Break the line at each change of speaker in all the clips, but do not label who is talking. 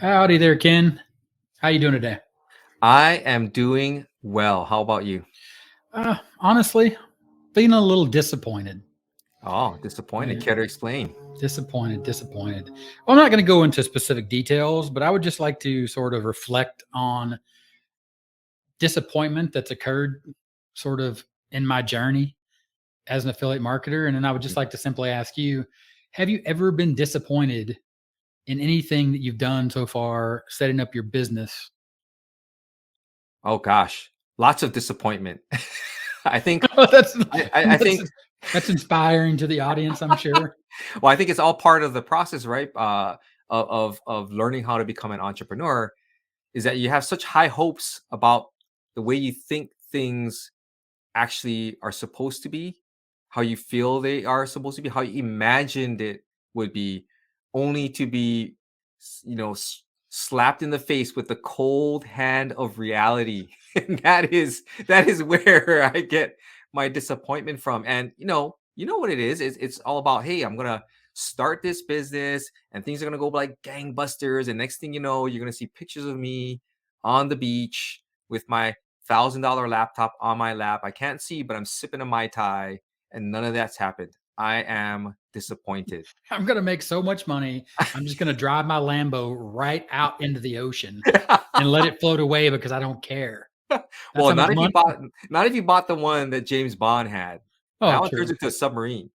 Howdy there, Ken. How you doing today?
I am doing well. How about you?
Honestly, feeling a little disappointed.
Oh, disappointed.
Yeah,
Care to explain?
disappointed. Well, I'm not going to go into specific details, but I would just like to sort of reflect on disappointment that's occurred sort of in my journey as an affiliate marketer. And then I would just
Mhm.
like to simply ask you, have you ever been disappointed in anything that you've done so far setting up your business?
Oh gosh, lots of disappointment. I think
that's
I
that's
think
that's inspiring to the audience, I'm sure.
well, I think it's all part of the process, right? Of learning how to become an entrepreneur is that you have such high hopes about the way you think things actually are supposed to be, how you feel they are supposed to be, how you imagined it would be, only to be, slapped in the face with the cold hand of reality. And that is where I get my disappointment from. And you know what it is. It's all about, hey, I'm gonna start this business and things are gonna go like gangbusters. And next thing you know, you're gonna see pictures of me on the beach with my $1,000 laptop on my lap. I can't see, but I'm sipping a Mai Tai, and none of that's happened. I am disappointed.
I'm gonna make so much money. I'm just gonna drive my Lambo right out into the ocean and let it float away because I don't care. That's
Well,
how much money.
not if you bought the one that James Bond had.
Oh,
That one turns
true.
into a submarine.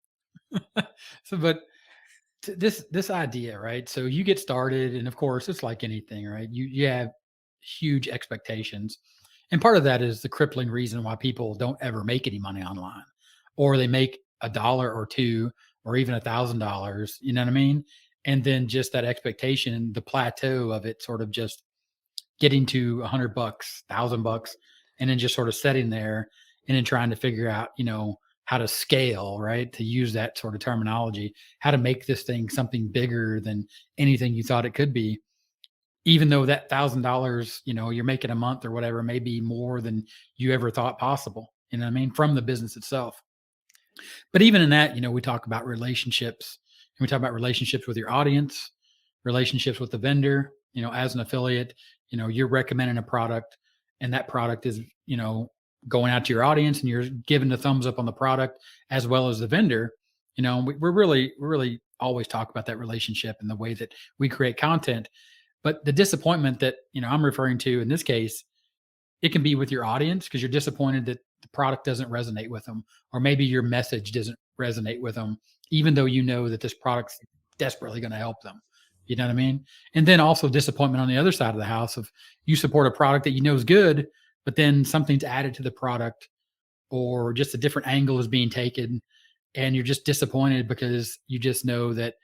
So, but this idea, right? So you get started, and of course, it's like anything, right? You have huge expectations, and part of that is the crippling reason why people don't ever make any money online, or they make a dollar or two, or even $1,000. You know what I mean? And then just that expectation, the plateau of it, sort of just getting to 100 bucks, 1,000 bucks, and then just sort of sitting there and then trying to figure out, how to scale, right? To use that sort of terminology, how to make this thing something bigger than anything you thought it could be, even though that $1,000, you're making a month or whatever, may be more than you ever thought possible. You know what I mean? From the business itself. But even in that, we talk about relationships, and we talk about relationships with your audience, relationships with the vendor. As an affiliate, you're recommending a product, and that product is, going out to your audience, and you're giving the thumbs up on the product as well as the vendor. We're really always talk about that relationship and the way that we create content. But the disappointment that I'm referring to in this case, it can be with your audience because you're disappointed that the product doesn't resonate with them, or maybe your message doesn't resonate with them, even though you know that this product's desperately going to help them. You know what I mean? And then also disappointment on the other side of the house of you support a product that you know is good, but then something's added to the product, or just a different angle is being taken, and you're just disappointed because you just know that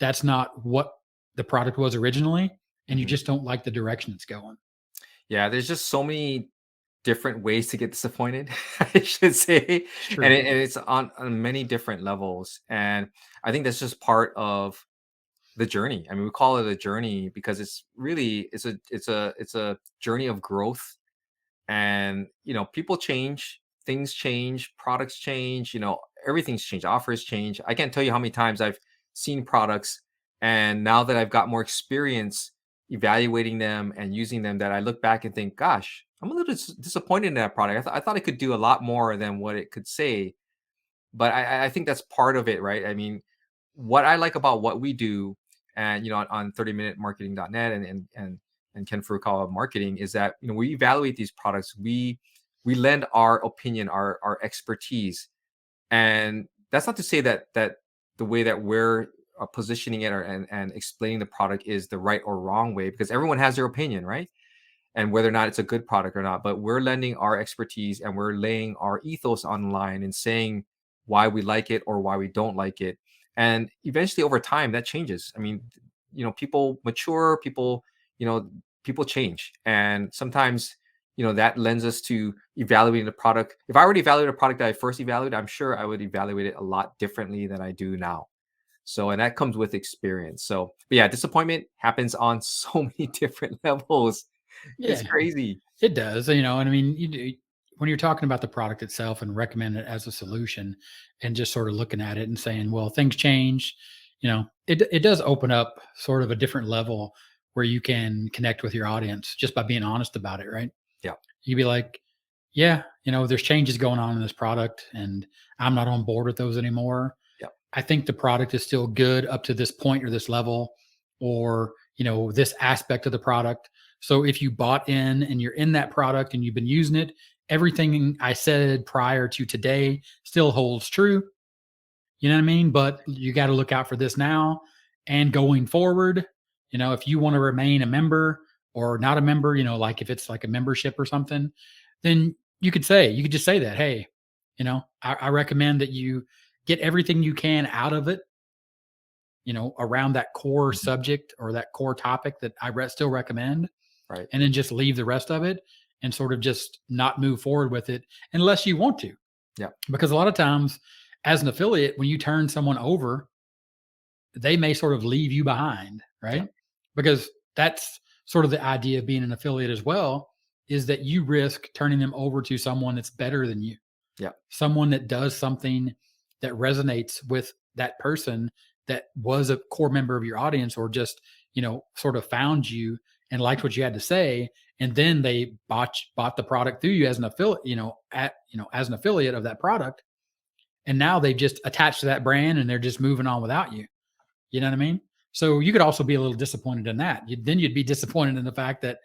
that's not what the product was originally, and you
Mhm.
just don't like the direction it's going.
Yeah, there's just so many different ways to get disappointed, I should say,
It's
and,
true.
it's on many different levels. And I think that's just part of the journey. I mean, we call it a journey because it's a journey of growth. And people change, things change, products change, everything's changed, offers change. I can't tell you how many times I've seen products, and now that I've got more experience evaluating them and using them, that I look back and think, gosh, I'm a little disappointed in that product. I thought it could do a lot more than what it could say. But I think that's part of it, right? I mean, what I like about what we do, and on 30minutemarketing.net and Ken Furukawa Marketing, is that we evaluate these products. We lend our opinion, our expertise. And that's not to say that the way that we're positioning it, and explaining the product is the right or wrong way, because everyone has their opinion, right? And whether or not it's a good product or not. But we're lending our expertise, and we're laying our ethos online and saying why we like it or why we don't like it. And eventually, over time, that changes. I mean, people mature, you know, people change. And sometimes, that lends us to evaluating the product. If I already evaluated a product that I first evaluated, I'm sure I would evaluate it a lot differently than I do now. So, and that comes with experience. So, but yeah, disappointment happens on so many different levels. It's
Yeah,
crazy.
it does, and I mean, when you're talking about the product itself and recommend it as a solution, and just sort of looking at it and saying, well, things change, it does open up sort of a different level where you can connect with your audience just by being honest about it, right?
Yeah.
You'd be like, yeah, there's changes going on in this product and I'm not on board with those anymore.
Yeah.
I think the product is still good up to this point or this level, or, this aspect of the product. So if you bought in and you're in that product and you've been using it, everything I said prior to today still holds true. You know what I mean? But you got to look out for this now and going forward. If you want to remain a member or not a member, like if it's like a membership or something, then you could just say that, hey, I recommend that you get everything you can out of it, around that core
Mhm.
subject or that core topic that still recommend,
Right.
and then just leave the rest of it and sort of just not move forward with it unless you want to.
Yeah.
Because a lot of times, as an affiliate, when you turn someone over, they may sort of leave you behind,
Yeah.
right? Because that's sort of the idea of being an affiliate as well, is that you risk turning them over to someone that's better than you,
Yeah.
someone that does something that resonates with that person that was a core member of your audience, or just, sort of found you and liked what you had to say. And then they bought the product through you as an affiliate, as an affiliate of that product. And now they've just attached to that brand and they're just moving on without you. You know what I mean? So you could also be a little disappointed in that. Then you'd be disappointed in the fact that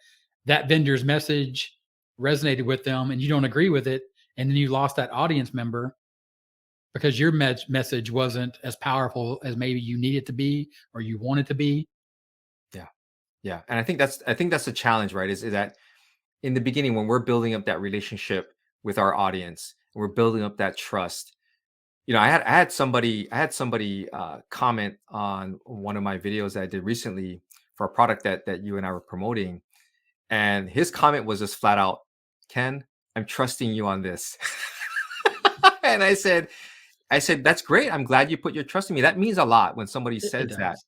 that vendor's message resonated with them and you don't agree with it. And then you lost that audience member because your message wasn't as powerful as maybe you need it to be or you want it to be.
Yeah. Yeah. And I think that's the challenge, right? Is that in the beginning when we're building up that relationship with our audience, we're building up that trust. I had somebody comment on one of my videos that I did recently for a product that you and I were promoting, and his comment was just flat out, "Ken, I'm trusting you on this." And I said, "That's great. I'm glad you put your trust in me. That means a lot when somebody
It
says that."
does.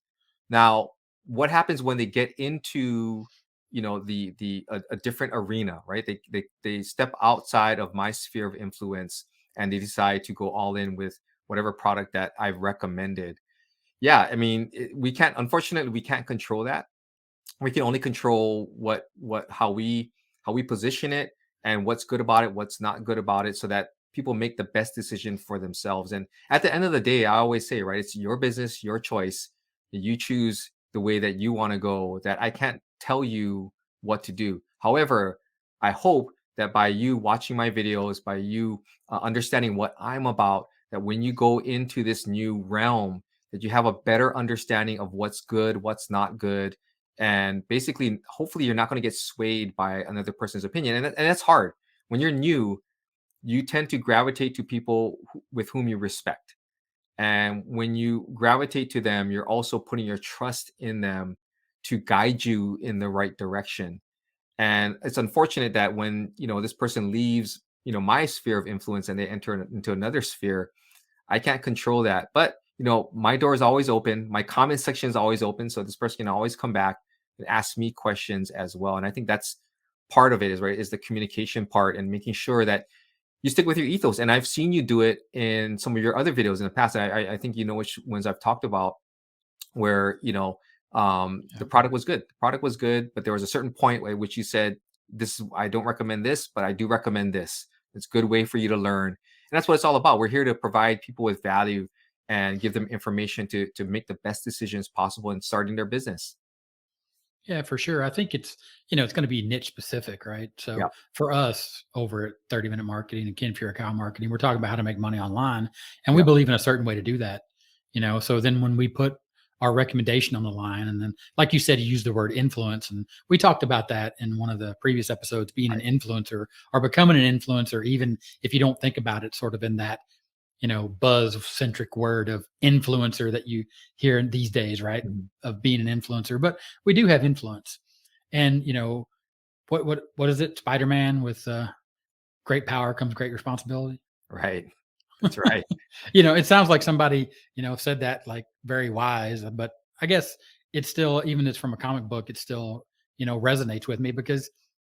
Now, what happens when they get into, a different arena, right? They step outside of my sphere of influence and they decide to go all in with whatever product that I've recommended. Yeah, I mean, unfortunately we can't control that. We can only control what how we position it and what's good about it, what's not good about it, so that people make the best decision for themselves. And at the end of the day, I always say, right, it's your business, your choice. You choose the way that you want to go. That I can't tell you what to do. However, I hope that by you watching my videos, by you understanding what I'm about, that when you go into this new realm, that you have a better understanding of what's good, what's not good, and basically hopefully you're not going to get swayed by another person's opinion. And that's hard when you're new. You tend to gravitate to people with whom you respect, and when you gravitate to them, you're also putting your trust in them to guide you in the right direction. And it's unfortunate that when this person leaves my sphere of influence and they enter into another sphere, I can't control that. But my door is always open. My comment section is always open, so this person can always come back and ask me questions as well. And I think that's part of it, is the communication part and making sure that you stick with your ethos. And I've seen you do it in some of your other videos in the past. I think you know which ones I've talked about, where the
Yeah.
product was good. The product was good, but there was a certain point at which you said, I don't recommend this, but I do recommend this. It's a good way for you to learn. And that's what it's all about. We're here to provide people with value and give them information to make the best decisions possible in starting their business.
Yeah, for sure. I think it's going to be niche specific, right?
Yeah.
So for us over at 30-Minute Marketing and Ken Furukawa Marketing, we're talking about how to make money online. And we
Yeah.
believe in a certain way to do that. So then when we put our recommendation on the line, and then, like you said, you use the word influence. And we talked about that in one of the previous episodes, being an
Right.
influencer or becoming an influencer, even if you don't think about it sort of in that buzz centric word of influencer that you hear in these days, right?
Mhm.
Of being an influencer, but we do have influence. And what is it? Spider-Man with great power comes great responsibility.
Right. That's right.
It sounds like somebody said that like very wise, but I guess it's still, even it's from a comic book, it still resonates with me because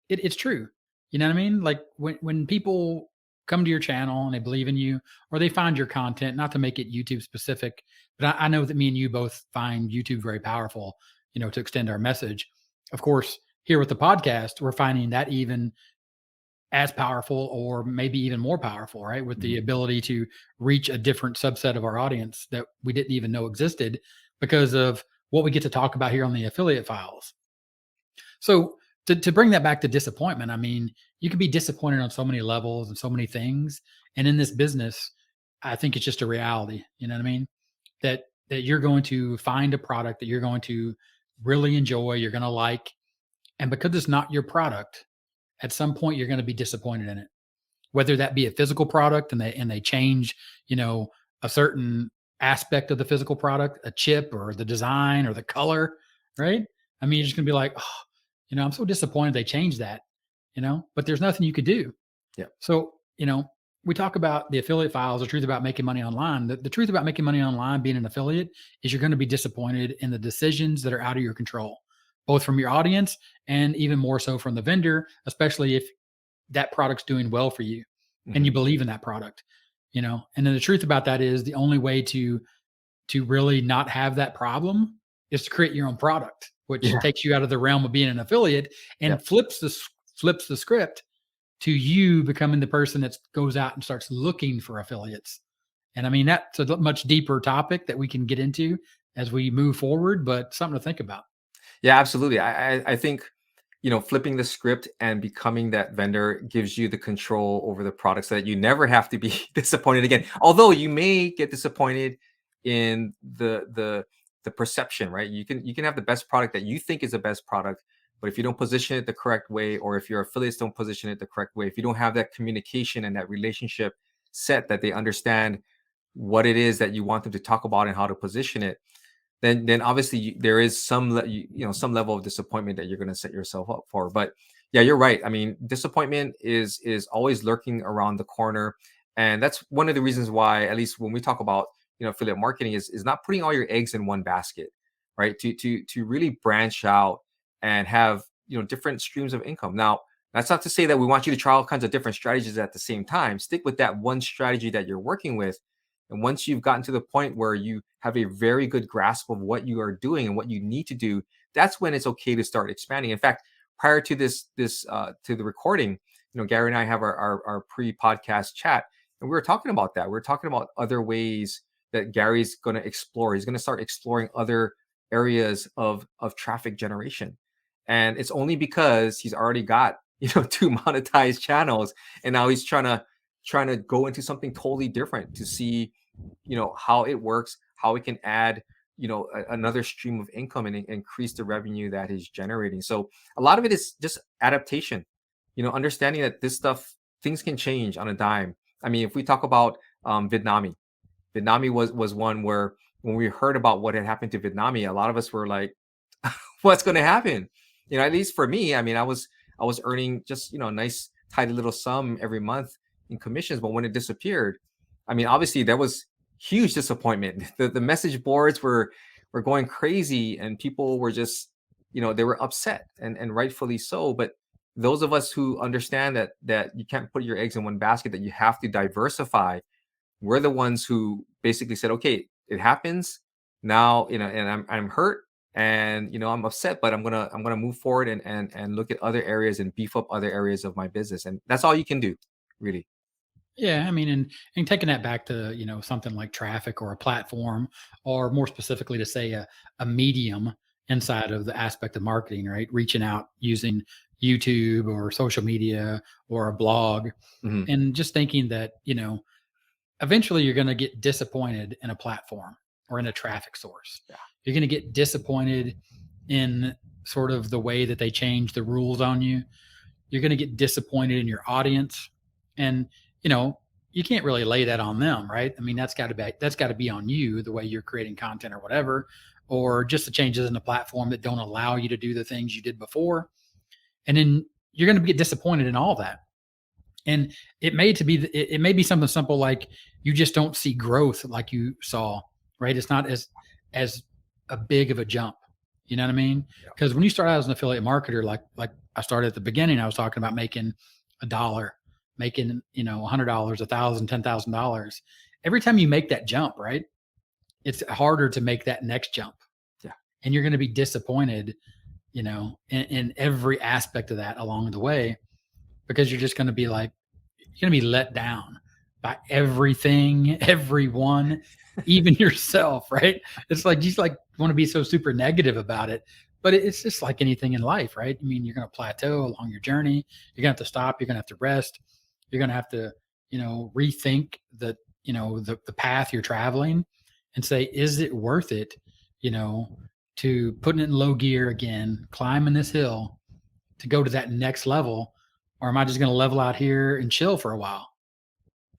it's true. You know what I mean? Like when people come to your channel and they believe in you or they find your content, not to make it YouTube specific, but I know that me and you both find YouTube very powerful. to extend our message. Of course, here with the podcast, we're finding that even as powerful or maybe even more powerful, right? With the
Mhm.
ability to reach a different subset of our audience that we didn't even know existed because of what we get to talk about here on the affiliate files. So to bring that back to disappointment, I mean, you can be disappointed on so many levels and so many things. And in this business, I think it's just a reality. You know what I mean? That you're going to find a product that you're going to really enjoy, you're going to like, and because it's not your product, at some point you're going to be disappointed in it. Whether that be a physical product and they change, you know, a certain aspect of the physical product, a chip or the design or the color, right? I mean, you're just gonna be like, oh, I'm so disappointed they changed that, but there's nothing you could do.
Yeah.
So, we talk about the affiliate files, the truth about making money online. The truth about making money online, being an affiliate, is you're going to be disappointed in the decisions that are out of your control, both from your audience and even more so from the vendor, especially if that product's doing well for you and you
Mhm.
believe in that product, and then the truth about that is the only way to really not have that problem is to create your own product, which
Yeah.
takes you out of the realm of being an affiliate
Yeah.
and flips the script to you becoming the person that goes out and starts looking for affiliates. And I mean, that's a much deeper topic that we can get into as we move forward, but something to think about.
Yeah, absolutely. I think, flipping the script and becoming that vendor gives you the control over the products so that you never have to be disappointed again. Although you may get disappointed in the perception, right? You can have the best product that you think is the best product, but if you don't position it the correct way, or if your affiliates don't position it the correct way, if you don't have that communication and that relationship set that they understand what it is that you want them to talk about and how to position it, then obviously there is some level of disappointment that you're going to set yourself up for. But yeah, you're right. I mean, disappointment is always lurking around the corner, and that's one of the reasons why, at least when we talk about affiliate marketing, is not putting all your eggs in one basket, right? To really branch out and have different streams of income. Now, that's not to say that we want you to try all kinds of different strategies at the same time. Stick with that one strategy that you're working with, and once you've gotten to the point where you have a very good grasp of what you are doing and what you need to do, that's when it's okay to start expanding. In fact, prior to to the recording, Gary and I have our pre-podcast chat, and we were talking about that. We were talking about other ways that Gary's going to explore. He's going to start exploring other areas of traffic generation, and it's only because he's already got two monetized channels, and now he's trying to go into something totally different to see how it works, how it can add another stream of income and increase the revenue that he's generating. So a lot of it is just adaptation, understanding that this stuff, things can change on a dime. I mean, if we talk about Vietnamese was one where when we heard about what had happened to Vietnamese, a lot of us were like, what's going to happen? At least for me, I mean, I was earning just a nice tidy little sum every month in commissions, but when it disappeared, I mean, obviously there was huge disappointment. The message boards were going crazy, and people were just they were upset, and rightfully so. But those of us who understand that you can't put your eggs in one basket, that you have to diversify, we're the ones who basically said, okay, it happens now, and I'm hurt, and I'm upset, but I'm gonna move forward and look at other areas and beef up other areas of my business, and that's all you can do, really.
Yeah, I mean, and taking that back to something like traffic or a platform, or more specifically to say a medium inside of the aspect of marketing, right? Reaching out using YouTube or social media or a blog,
Mhm.
and just thinking that eventually you're going to get disappointed in a platform or in a traffic source.
Yeah.
You're going to get disappointed in sort of the way that they change the rules on you. You're going to get disappointed in your audience, and you know you can't really lay that on them, right? I mean, that's got to be on you, the way you're creating content or whatever, or just the changes in the platform that don't allow you to do the things you did before. And then you're going to get disappointed in all that. And it may be something simple like you just don't see growth like you saw, right? It's not as a big of a jump. You know what I mean?
Yeah.
Because when you start out as an affiliate marketer, like I started at the beginning, I was talking about making $1, making $100, $1,000, $10,000. Every time you make that jump, right? It's harder to make that next jump.
Yeah.
and you're going to be disappointed, in every aspect of that along the way, because you're just going to be like, you're going to be let down by everything, everyone, even yourself, right? It's like you just like want to be so super negative about it. But it's just like anything in life, right? I mean, you're going to plateau along your journey. You're going to have to stop. You're going to have to rest. You're going to have to, rethink the path you're traveling and say, is it worth it, you know, to putting it in low gear again, climbing this hill to go to that next level? Or am I just going to level out here and chill for a while?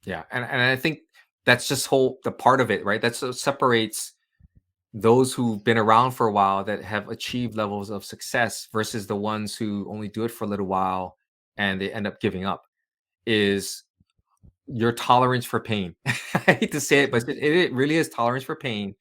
Yeah, and I think that's just whole the part of it, right? That's what separates those who've been around for a while that have achieved levels of success versus the ones who only do it for a little while and they end up giving up, is your tolerance for pain. I hate to say it, but it really is tolerance for pain,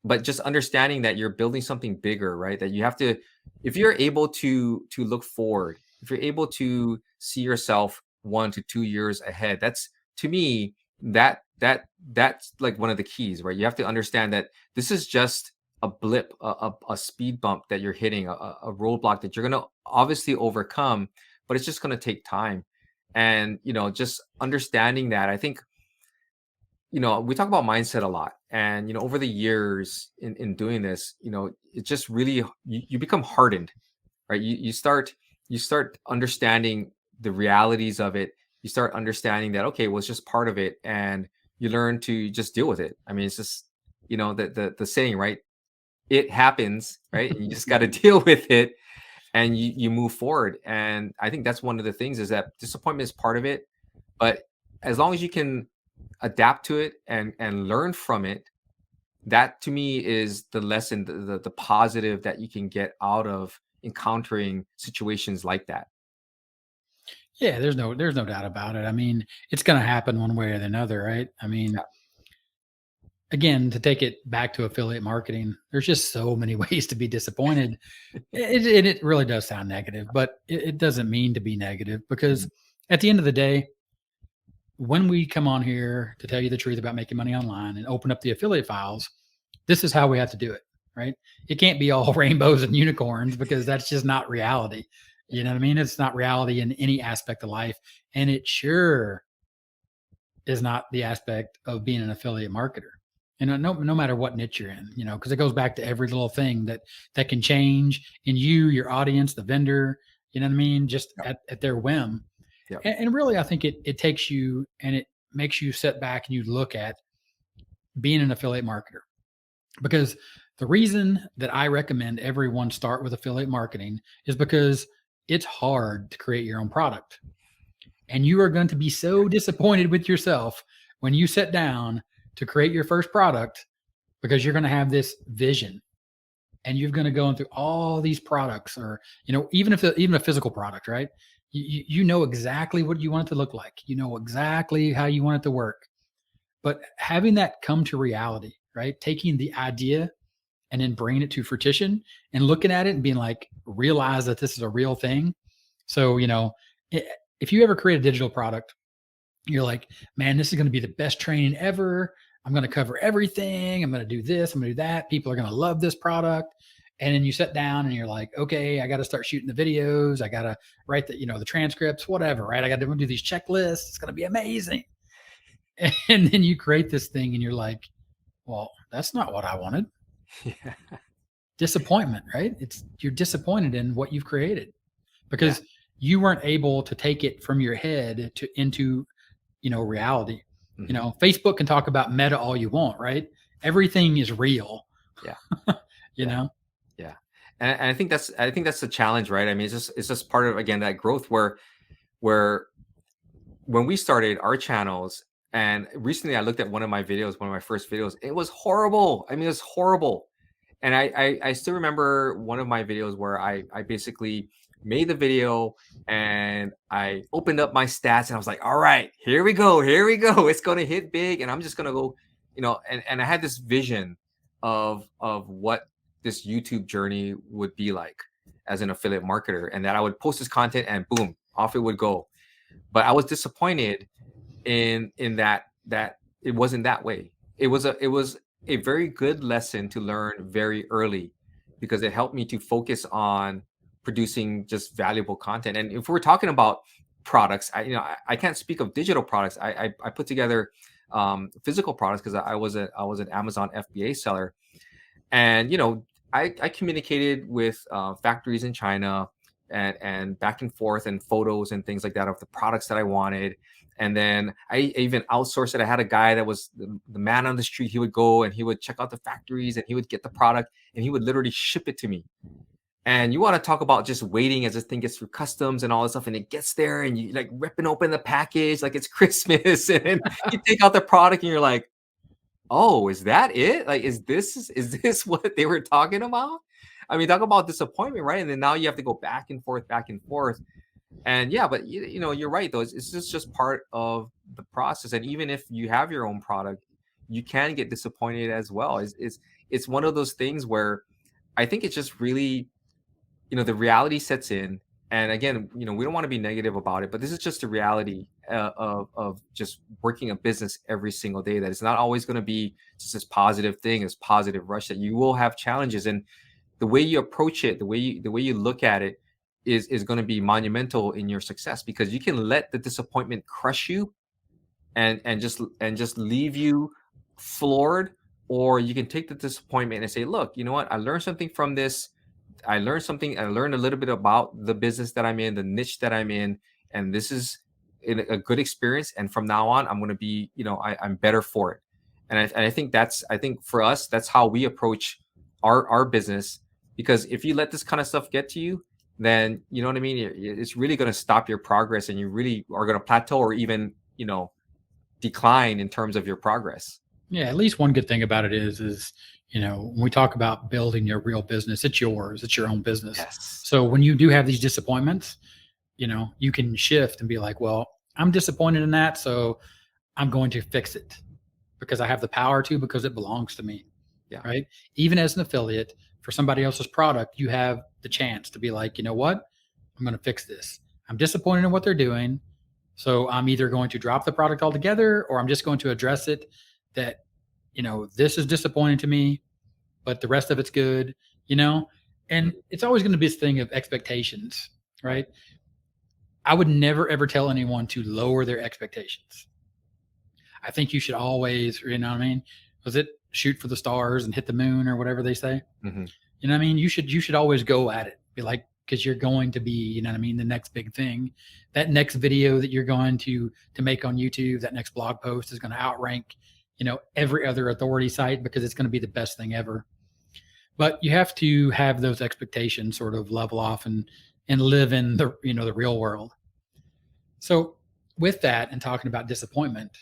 but just understanding that you're building something bigger, right? That you have to, if you're able to look forward, if you're able to see yourself 1 to 2 years ahead, that's, to me, that's like one of the keys, right? You have to understand that this is just a blip, a speed bump that you're hitting, a roadblock that you're going to obviously overcome, but it's just going to take time. And just understanding that, I think, we talk about mindset a lot. And, over the years in doing this, it just really, you become hardened, right? You start understanding the realities of it. You start understanding that, okay, well, it's just part of it. And you learn to just deal with it. I mean, it's just, the saying, right? It happens, right? And you just got to deal with it, and you move forward. And I think that's one of the things, is that disappointment is part of it. But as long as you can adapt to it and learn from it, that to me is the lesson, the positive that you can get out of encountering situations like that.
Yeah, there's no doubt about it. I mean, it's going to happen one way or another, right? I mean,
Yeah.
again, to take it back to affiliate marketing, there's just so many ways to be disappointed. It really does sound negative, but it doesn't mean to be negative, because
Mhm.
at the end of the day, when we come on here to tell you the truth about making money online and open up the affiliate files, this is how we have to do it, right? It can't be all rainbows and unicorns, because that's just not reality. You know what I mean? It's not reality in any aspect of life. And it sure is not the aspect of being an affiliate marketer. No matter what niche you're in, because it goes back to every little thing that can change in you, your audience, the vendor, you know what I mean? Just
Yep.
at their whim.
Yep.
And really, I think it takes you and it makes you sit back and you look at being an affiliate marketer. Because the reason that I recommend everyone start with affiliate marketing is because it's hard to create your own product. And you are going to be so disappointed with yourself when you sit down to create your first product, because you're going to have this vision and you're going to go through all these products, or even a physical product, right? You know exactly what you want it to look like. You know exactly how you want it to work. But having that come to reality, right? Taking the idea and then bringing it to fruition and looking at it and being like, realize that this is a real thing. So, if you ever create a digital product, you're like, man, this is going to be the best training ever. I'm going to cover everything. I'm going to do this. I'm going to do that. People are going to love this product. And then you sit down and you're like, okay, I got to start shooting the videos. I got to write the transcripts, whatever, right? I got to do these checklists. It's going to be amazing. And then you create this thing and you're like, well, that's not what I wanted.
Yeah.
Disappointment, right? You're disappointed in what you've created
Yeah.
because you weren't able to take it from your head to into reality.
Hmm.
Facebook can talk about meta all you want, right? Everything is real.
Yeah.
you
Yeah.
know
Yeah. And I think that's the challenge, right? I mean, it's just part of, again, that growth, where when we started our channels, and recently I looked at one of my first videos. It was horrible. I mean, it was horrible. And I still remember one of my videos where I basically made the video and I opened up my stats and I was like, all right, here we go. It's gonna hit big, and I'm just gonna go, and I had this vision of what this YouTube journey would be like as an affiliate marketer, and that I would post this content and boom, off it would go. But I was disappointed in that it wasn't that way. It was a very good lesson to learn very early, because it helped me to focus on producing just valuable content. And if we're talking about products, I can't speak of digital products. I put together physical products because I was an Amazon FBA seller, and I communicated with factories in China, and back and forth, and photos and things like that of the products that I wanted. And then I even outsourced it. I had a guy that was the man on the street. He would go and he would check out the factories, and he would get the product, and he would literally ship it to me. And you want to talk about just waiting as this thing gets through customs and all this stuff, and it gets there, and you like ripping open the package like it's Christmas, and then you take out the product, and you're like, "Oh, is that it? Like, is this what they were talking about?" I mean, talk about disappointment, right? And then now you have to go back and forth. And yeah, but you're right though. It's just part of the process. And even if you have your own product, you can get disappointed as well. It's one of those things where I think it's just really, the reality sets in. And again, we don't want to be negative about it, but this is just the reality of just working a business every single day. That it's not always going to be just this positive thing, this positive rush. That you will have challenges, and the way you approach it, the way you look at it, is going to be monumental in your success, because you can let the disappointment crush you and just leave you floored, or you can take the disappointment and say, look, you know what, I learned something from this. I learned something. I learned a little bit about the business that I'm in, the niche that I'm in, and this is a good experience. And from now on, I'm going to be, I'm better for it. And I think I think for us, that's how we approach our business. Because if you let this kind of stuff get to you, then you know what I mean. It's really going to stop your progress, and you really are going to plateau, or even decline in terms of your progress.
Yeah, at least one good thing about it is when we talk about building your real business, it's yours, it's your own business.
Yes.
So when you do have these disappointments, you can shift and be like, well, I'm disappointed in that, so I'm going to fix it because I have the power to, because it belongs to me.
Yeah.
Right? Even as an affiliate for somebody else's product, you have the chance to be like, you know what? I'm going to fix this. I'm disappointed in what they're doing. So I'm either going to drop the product altogether, or I'm just going to address it that, this is disappointing to me, but the rest of it's good, and it's always going to be this thing of expectations, right? I would never ever tell anyone to lower their expectations. I think you should always, you know what I mean? Was it shoot for the stars and hit the moon, or whatever they say?
Mm-hmm.
You know what I mean? You should always go at it. Be like, because you're going to be, the next big thing. That next video that you're going to make on YouTube, that next blog post is going to outrank, every other authority site, because it's going to be the best thing ever. But you have to have those expectations sort of level off and live in the, the real world. So with that, and talking about disappointment,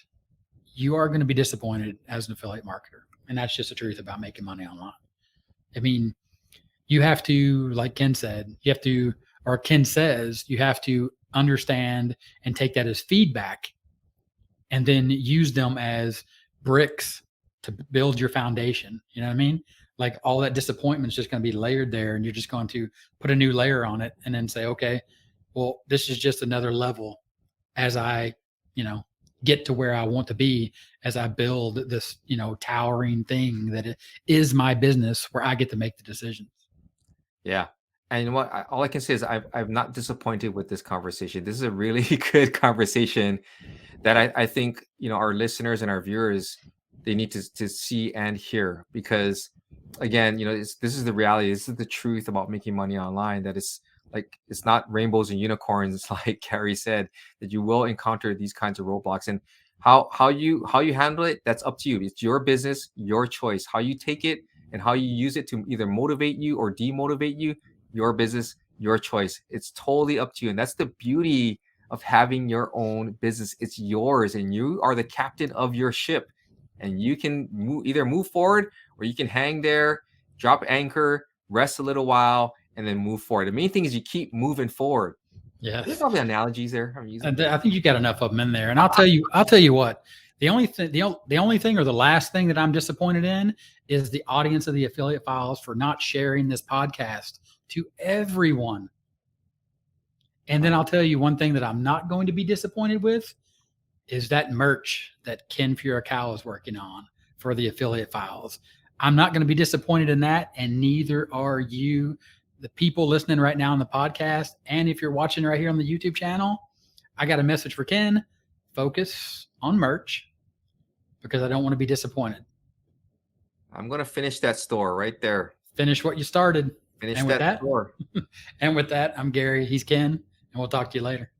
you are going to be disappointed as an affiliate marketer. And that's just the truth about making money online. I mean, you have to, like Ken said, or Ken says, you have to understand and take that as feedback, and then use them as bricks to build your foundation. You know what I mean? Like, all that disappointment is just going to be layered there, and you're just going to put a new layer on it, and then say, okay, well, this is just another level as I, get to where I want to be, as I build this, towering thing that is my business, where I get to make the decisions.
Yeah. And you know what? All I can say is I'm not disappointed with this conversation. This is a really good conversation that I think our listeners and our viewers, they need to see and hear. Because again, this is the reality. This is the truth about making money online. That it's not rainbows and unicorns, like Gary said. That you will encounter these kinds of roadblocks, and how you handle it, that's up to you. It's your business, your choice. How you take it and how you use it to either motivate you or demotivate you, your business, your choice. It's totally up to you. And that's the beauty of having your own business. It's yours, and you are the captain of your ship. And you can either move forward, or you can hang there, drop anchor, rest a little while, and then move forward. The main thing is you keep moving forward.
Yes.
There's probably analogies there I'm using.
I think you got enough of them in there. And I'll tell you what, the only thing or the last thing that I'm disappointed in is the audience of the Affiliate Files for not sharing this podcast to everyone. And then I'll tell you one thing that I'm not going to be disappointed with is that merch that Ken Furukawa is working on for the Affiliate Files. I'm not going to be disappointed in that, and neither are you, the people listening right now on the podcast. And if you're watching right here on the YouTube channel, I got a message for Ken. Focus on merch because I don't want to be disappointed.
I'm gonna finish that store right there.
Finish what you started.
Finish
And with
that
that,
store.
I'm Gary. He's Ken, and we'll talk to you later.